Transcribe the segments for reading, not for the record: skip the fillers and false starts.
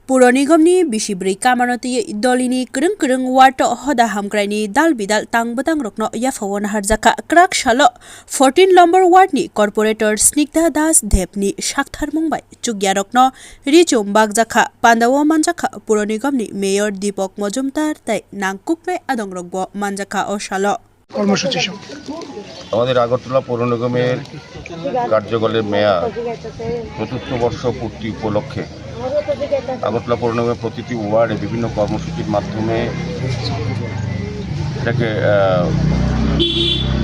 Puro nigomni bisibri kamanoti dolini kereng warto hoda hamkraini dal bidal tang batang rokno yafawon harjaka krak shalo 14 number ward ni corporator Snigdha Das Debni shakthar mungbai chugya rokno richum bagjaka pandawo manjaka puro nigomni mayor Deepak Majumdar tai nangkukme adong rokbo manjaka o shalo কর্মসূচি সব আমাদের আগরতলা পৌর নিগমের কার্যকালের মেয়াদ চতুর্থ বর্ষ পূর্তি উপলক্ষে আগরতলা পৌর নিগমের প্রতিটি ওয়ার্ডে বিভিন্ন কর্মসূচির মাধ্যমে এটাকে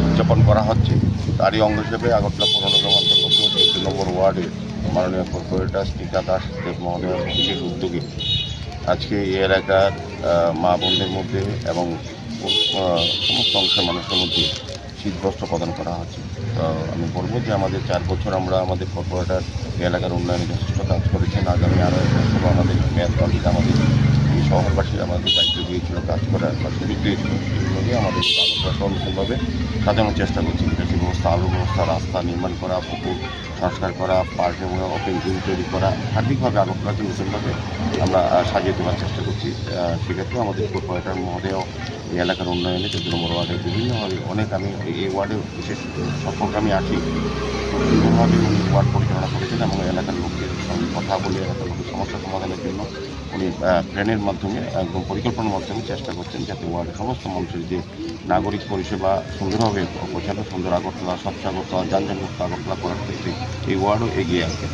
উদযাপন করা হচ্ছে। তারই অঙ্গ হিসেবে আগরতলা পৌর নিগম অন্তর্গত ২ নম্বর ওয়ার্ডে মাননীয় কর্পোরেটর স্নিগ্ধা দাস দেব মহোদয়ের বিশেষ উদ্যোগে আজকে এই এলাকার মা বোনদের মধ্যে এবং সমস্ত অংশের মানুষের মধ্যে শীতবস্ত্র প্রদান করা হচ্ছে। তো আমি বলবো যে আমাদের 4 বছর আমরা আমাদের কর্পোরেটর এলাকার উন্নয়নে যথেষ্ট কাজ করেছেন। আগামী আরও 1 বছর আমাদের মেয়াদকালটিতে আমাদের এই শহরবাসী আমাদের দায়িত্ব দিয়েছিল কাজ করার বা সুযোগ দিয়েছিল, সেগুলোকে আমাদের সচেতনভাবে সাজানোর চেষ্টা করছি। কৃষি ব্যবস্থা, আলু ব্যবস্থা, রাস্তা নির্মাণ করা, পুকুর সংস্কার করা, পার্ক এবং ওপেন জিম তৈরি করা, সার্বিকভাবে আগরতলাকে নতুনভাবে আমরা সাজিয়ে তোলার চেষ্টা করছি। সেক্ষেত্রে আমাদের কর্পোরেটর মহোদয়ও এই এলাকার উন্নয়নে 14 নম্বর ওয়ার্ডে বিভিন্নভাবে আমি এই ওয়ার্ডে বিশেষ সফলকে আমি আসি বিভিন্নভাবে উনি ওয়ার্ড পরিচালনা করেছেন এবং এলাকার লোকের সঙ্গে কথা বলে এলাকার লোকের সমস্যা সমাধানের জন্য উনি প্ল্যানের মাধ্যমে একদম পরিকল্পনার মাধ্যমে চেষ্টা করছেন যাতে ওয়ার্ডের সমস্ত মানুষের যে নাগরিক পরিষেবা সুন্দরভাবে পৌঁছানো, সুন্দর আগরতলা, স্বচ্ছ আগরতলা, যানজটমুক্ত আগরতলা করার ক্ষেত্রে এই ওয়ার্ডও এগিয়ে আসে।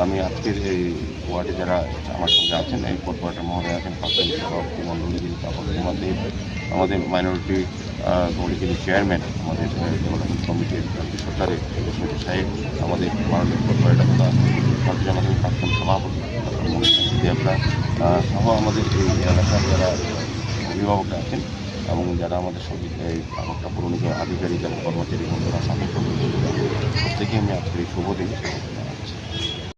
আমি আজকের এই ওয়ার্ডে যারা আমার সঙ্গে আছেন, এই কর্পোরেটর মহোদয় আছেন, প্রাক্তন সভাপতি মণ্ডলী যিনি মধ্যে আমাদের মাইনরিটি কমিটির চেয়ারম্যান, আমাদের ডেভেলপমেন্ট কমিটির সরকারের সমিতি সাহেব, আমাদের মাননীয় কর্পোরেটর তথা ভারতীয় জনতা দলের প্রাক্তন সভাপতি দেবরা সহ আমাদের এই এলাকার যারা অভিভাবকরা আছেন এবং যারা আমাদের সঙ্গে এই আগরতলা পৌর নিগমের আধিকারিক এবং কর্মচারী বন্ধুরা সাথে প্রত্যেকে আমি আজকের এই শুভ দিন